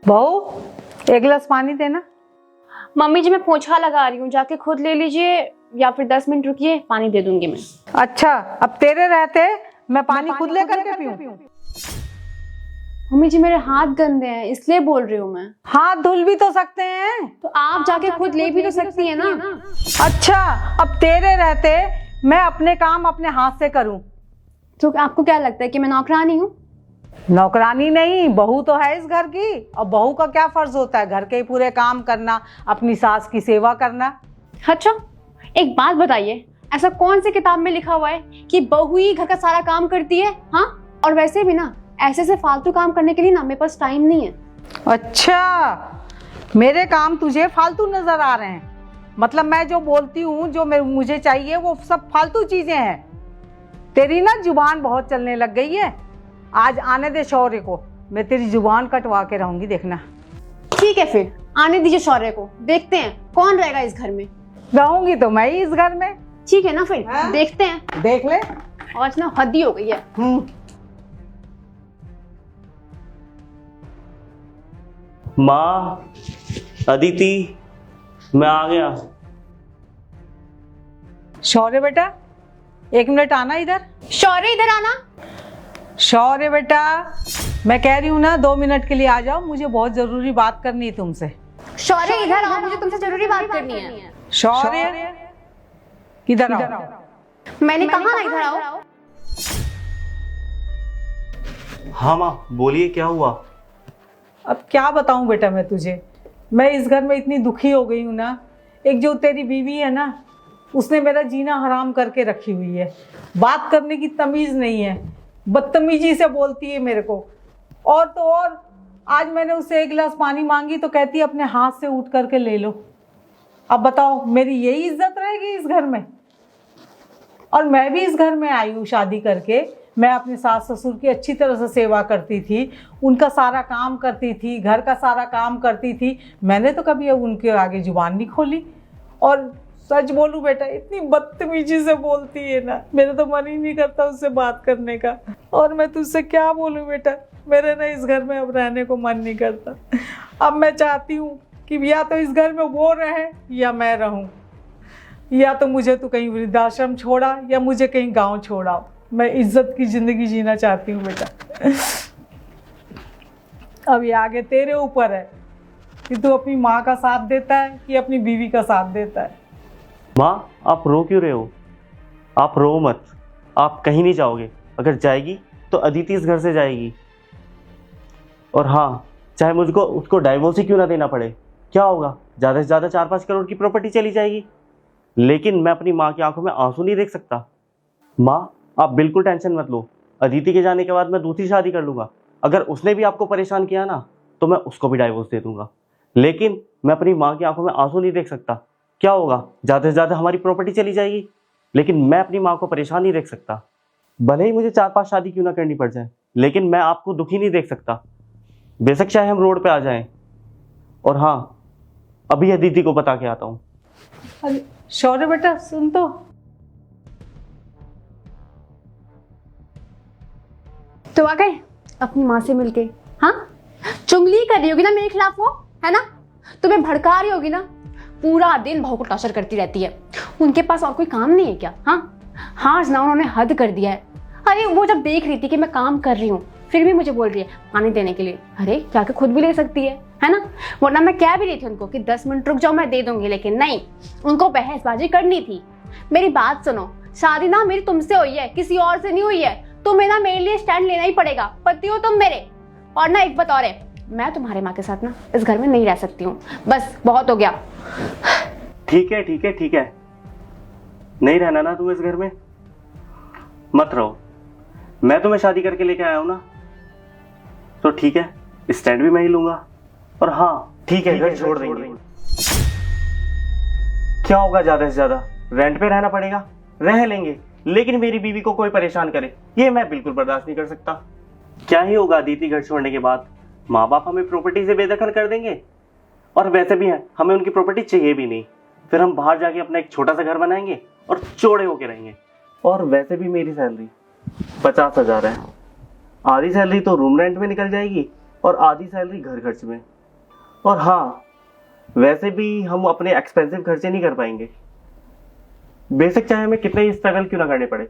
बहू, एक गिलास पानी देना। मम्मी जी मैं पोछा लगा रही हूँ, जाके खुद ले लीजिए या फिर 10 मिनट रुकिए, पानी दे दूंगी मैं। अच्छा, अब तेरे रहते मैं पानी खुद लेकर के पीऊं? मम्मी जी मेरे हाथ गंदे हैं इसलिए बोल रही हूँ मैं। हाथ धुल भी तो सकते हैं। तो आप जाके खुद ले भी तो सकती है ना। अच्छा, अब तेरे रहते मैं अपने काम अपने हाथ से करूं? तो आपको क्या लगता है कि मैं नौकरानी हूँ? नौकरानी नहीं, बहू तो है इस घर की। और बहू का क्या फर्ज होता है? घर के ही पूरे काम करना, अपनी सास की सेवा करना। अच्छा, एक बात बताइए, ऐसा कौन सी किताब में लिखा हुआ है कि बहू ही घर का सारा काम करती है? हाँ, और वैसे भी ना ऐसे फालतू काम करने के लिए ना मेरे पास टाइम नहीं है। अच्छा, मेरे काम तुझे फालतू नजर आ रहे हैं? मतलब मैं जो बोलती हूँ, जो मुझे चाहिए वो सब फालतू चीजें हैं। तेरी ना जुबान बहुत चलने लग गई है। आज आने दे शौर्य को, मैं तेरी जुबान कटवा के रहूंगी, देखना। ठीक है, फिर आने दीजिए शौर्य को, देखते हैं कौन रहेगा इस घर में। रहूंगी तो मैं ही इस घर में। ठीक है ना, फिर देखते हैं। देख ले। आज ना हद ही हो गई है। माँ, अदिति, मैं आ गया। शौर्य बेटा, 1 मिनट आना इधर। शौर्य इधर आना। शौर्य बेटा, मैं कह रही हूँ ना 2 मिनट के लिए आ जाओ, मुझे बहुत जरूरी बात करनी है तुमसे। शौर्य इधर आओ, मुझे तुमसे जरूरी बात करनी है। शौर्य, किधर आओ। मैंने कहा ना इधर आओ। हाँ माँ, बोलिए क्या हुआ? अब क्या बताऊं बेटा मैं तुझे। मैं इस घर में इतनी दुखी हो गई हूँ ना। एक जो तेरी बीवी है ना, उसने मेरा जीना हराम करके रखी हुई है। बात करने की तमीज़ नहीं है, बदतमीजी से बोलती है मेरे को। और तो और, आज मैंने उससे 1 गिलास पानी मांगी तो कहती है अपने हाथ से उठ करके ले लो। अब बताओ, मेरी यही इज्जत रहेगी इस घर में? और मैं भी इस घर में आई हूँ शादी करके। मैं अपने सास ससुर की अच्छी तरह से सेवा करती थी, उनका सारा काम करती थी, घर का सारा काम करती थी। मैंने तो कभी अब उनके आगे जुबान नहीं खोली। और सच बोलूं बेटा, इतनी बदतमीजी से बोलती है ना, मेरा तो मन ही नहीं करता उससे बात करने का। और मैं तुझसे क्या बोलूं बेटा, मेरे ना इस घर में अब रहने को मन नहीं करता। अब मैं चाहती हूँ कि या तो इस घर में वो रहे या मैं रहूँ, या तो मुझे तो कहीं वृद्धाश्रम छोड़ा या मुझे कहीं गाँव छोड़ा। मैं इज्जत की जिंदगी जीना चाहती हूँ बेटा। अब ये आगे तेरे ऊपर है कि तू अपनी माँ का साथ देता है कि अपनी बीवी का साथ देता है। माँ, आप रो क्यों रहे हो? आप रो मत, आप कहीं नहीं जाओगे। अगर जाएगी तो अदिति इस घर से जाएगी। और हाँ, चाहे मुझको उसको डाइवोर्स ही क्यों ना देना पड़े, क्या होगा? ज़्यादा से ज़्यादा 4-5 करोड़ की प्रॉपर्टी चली जाएगी। लेकिन मैं अपनी माँ की आंखों में आंसू नहीं देख सकता। माँ, आप बिल्कुल टेंशन मत लो। अदिति के जाने के बाद मैं दूसरी शादी कर लूँगा। अगर उसने भी आपको परेशान किया ना, तो मैं उसको भी डाइवोर्स दे दूँगा। लेकिन मैं अपनी माँ की आंखों में आंसू नहीं देख सकता। क्या होगा? ज़्यादा से ज़्यादा हमारी प्रॉपर्टी चली जाएगी, लेकिन मैं अपनी माँ को परेशान नहीं देख सकता। भले ही मुझे 4-5 शादी क्यों ना करनी पड़ जाए, लेकिन मैं आपको दुखी नहीं देख सकता, बेशक चाहे हम रोड पे आ जाएं। और हाँ, अभी अदिति को बता के आता हूँ। अरे शौर्य बेटा, सुन तो। तो आ गए अपनी माँ से मिलके? हाँ, चुगली कर रही होगी ना मेरे खिलाफ वो, है ना? तुम्हें भड़का रही होगी ना, पूरा दिन बहू को टॉर्चर करती रहती है। उनके पास और कोई काम नहीं है क्या? हाँ ना, उन्होंने हद कर दिया है। अरे वो जब देख रही थी कि मैं काम कर रही हूँ, फिर भी मुझे बोल रही है पानी देने के लिए। अरे जाके खुद भी ले सकती है ना? वरना मैं कह भी रही थी उनको कि 10 मिनट रुक जाओ, मैं दे दूंगी, लेकिन नहीं, उनको बहसबाजी करनी थी। मेरी बात सुनो, शादी ना मेरी तुमसे हुई है, किसी और से नहीं हुई है। तुम्हें ना मेरे लिए स्टैंड लेना ही पड़ेगा, पति हो तुम मेरे। और ना एक बात और है, मैं तुम्हारे माँ के साथ ना इस घर में नहीं रह सकती हूँ, बस बहुत हो गया। ठीक है ठीक है ठीक है, नहीं रहना ना तुम इस घर में, मत रहो। मैं तुम्हें शादी करके लेके आया हूं ना, तो ठीक है, स्टैंड भी मैं ही लूंगा। और हाँ ठीक है, घर छोड़ देंगे। क्या होगा? ज्यादा से ज्यादा रेंट पे रहना पड़ेगा, रह लेंगे। लेकिन मेरी बीवी को कोई परेशान करे, ये मैं बिल्कुल बर्दाश्त नहीं कर सकता। क्या ही होगा अदिति घर छोड़ने के बाद? माँ बाप हमें प्रॉपर्टी से बेदखल कर देंगे, और वैसे भी है हमें उनकी प्रॉपर्टी चाहिए भी नहीं। फिर हम बाहर जाके अपना एक छोटा सा घर बनाएंगे और चौड़े होके रहेंगे। और वैसे भी मेरी सैलरी 50,000 है। आधी सैलरी तो रूम रेंट में निकल जाएगी और आधी सैलरी घर खर्च में। और हाँ, वैसे भी हम अपने एक्सपेंसिव खर्चे नहीं कर पाएंगे। बेशक चाहे हमें कितने ही स्ट्रगल क्यों ना करने पड़े,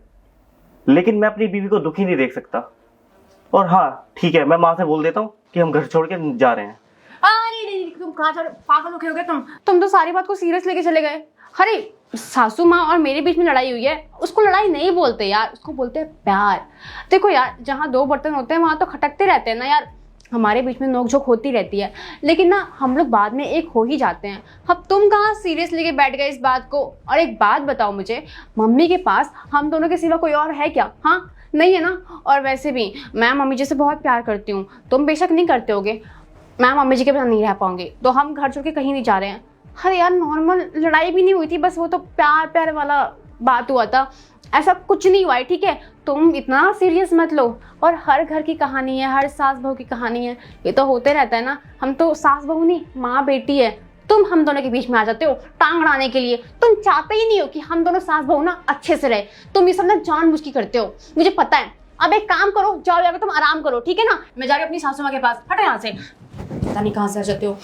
लेकिन मैं अपनी बीवी को दुखी नहीं देख सकता। और हाँ ठीक है, मैं माँ से बोल देता हूँ कि हम घर छोड़ के जा रहे हैं। अरे नहीं, तुम कहाँ जा रहे हो? पागल हो गए तुम तो सारी बात को सीरियस लेके चले गए। अरे सासू माँ और मेरे बीच में लड़ाई हुई है, उसको लड़ाई नहीं बोलते यार, उसको बोलते हैं प्यार। देखो यार, जहाँ दो बर्तन होते हैं वहां तो खटकते रहते हैं ना यार। हमारे बीच में नोकझोंक होती रहती है, लेकिन ना हम लोग बाद में एक हो ही जाते हैं। अब तुम कहाँ सीरियस लेके बैठ गए इस बात को? और एक बात बताओ मुझे, मम्मी के पास हम दोनों के सिवा कोई और है क्या? हाँ नहीं है ना। और वैसे भी मैं मम्मी जी से बहुत प्यार करती हूँ, तुम बेशक नहीं करते होगे। मैं मम्मी जी के बिना नहीं रह पाऊंगी, तो हम घर छोड़ के कहीं नहीं जा रहे हैं। अरे यार नॉर्मल लड़ाई भी नहीं हुई थी, बस वो तो प्यार प्यार वाला बात हुआ था, ऐसा कुछ नहीं हुआ है, ठीक है? तुम इतना सीरियस मत लो। और हर घर की कहानी है, हर सास बहू की कहानी है, ये तो होते रहता है ना। हम तो सास बहू नहीं, माँ बेटी है। तुम हम दोनों के बीच में आ जाते हो टांग अड़ाने के लिए। तुम चाहते ही नहीं हो कि हम दोनों सास बहू ना अच्छे से रहे। तुम ये सब ना जानबूझ के करते हो, मुझे पता है। अब एक काम करो, जाओ जाकर तुम आराम करो, ठीक है ना? मैं जा रही हूँ अपनी सासू माँ के पास। हटो यहाँ से, पता नहीं कहाँ से आ जाते हो।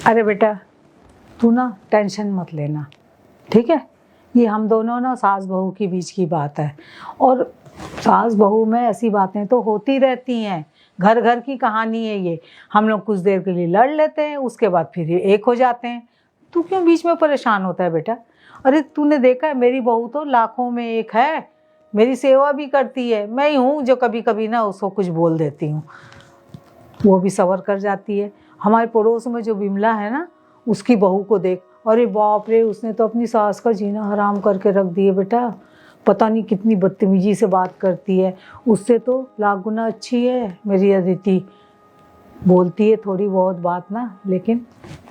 अरे बेटा, तू ना टेंशन मत लेना, ठीक है? ये हम दोनों ना सास बहू के बीच की बात है, और सास बहू में ऐसी बातें तो होती रहती हैं। घर घर की कहानी है ये। हम लोग कुछ देर के लिए लड़ लेते हैं, उसके बाद फिर एक हो जाते हैं। तू क्यों बीच में परेशान होता है बेटा? अरे तूने देखा है, मेरी बहू तो लाखों में एक है, मेरी सेवा भी करती है। मैं ही हूँ जो कभी कभी ना उसको कुछ बोल देती हूँ, वो भी सबर कर जाती है। हमारे पड़ोस में जो बिमला है ना, उसकी बहू को देख, अरे बाप रे, उसने तो अपनी सास का जीना हराम करके रख दिए बेटा। पता नहीं कितनी बदतमीजी से बात करती है, उससे तो लाख गुना अच्छी है मेरी अदिति। बोलती है थोड़ी बहुत बात ना, लेकिन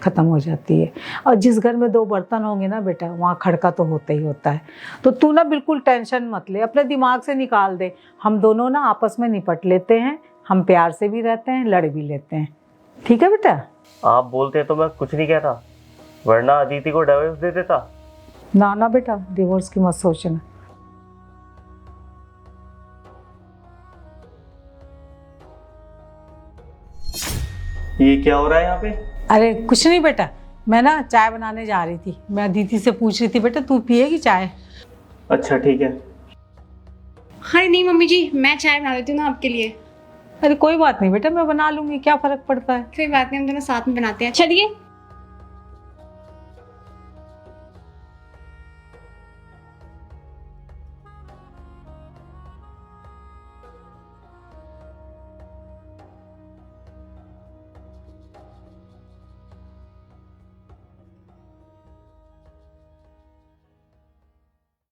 ख़त्म हो जाती है। और जिस घर में दो बर्तन होंगे ना बेटा, वहाँ खड़का तो होता ही होता है। तो तू ना बिल्कुल टेंशन मत ले, अपने दिमाग से निकाल दे। हम दोनों ना आपस में निपट लेते हैं, हम प्यार से भी रहते हैं, लड़ भी लेते हैं, ठीक है बेटा? आप बोलते तो मैं कुछ नहीं कहता, वरना अदिति को डिवोर्स दे देता। ना ना बेटा, डिवोर्स की मत सोचना। ये क्या हो रहा है यहाँ पे? अरे कुछ नहीं बेटा, मैं ना चाय बनाने जा रही थी। मैं अदिति से पूछ रही थी, बेटा तू पिएगी चाय? अच्छा ठीक है। अरे नहीं मम्मी जी, मैं चाय बना देती हूँ ना आपके लिए। अरे कोई बात नहीं बेटा, मैं बना लूंगी, क्या फ़र्क पड़ता है। कोई बात नहीं, हम दोनों साथ में बनाते हैं। चलिए।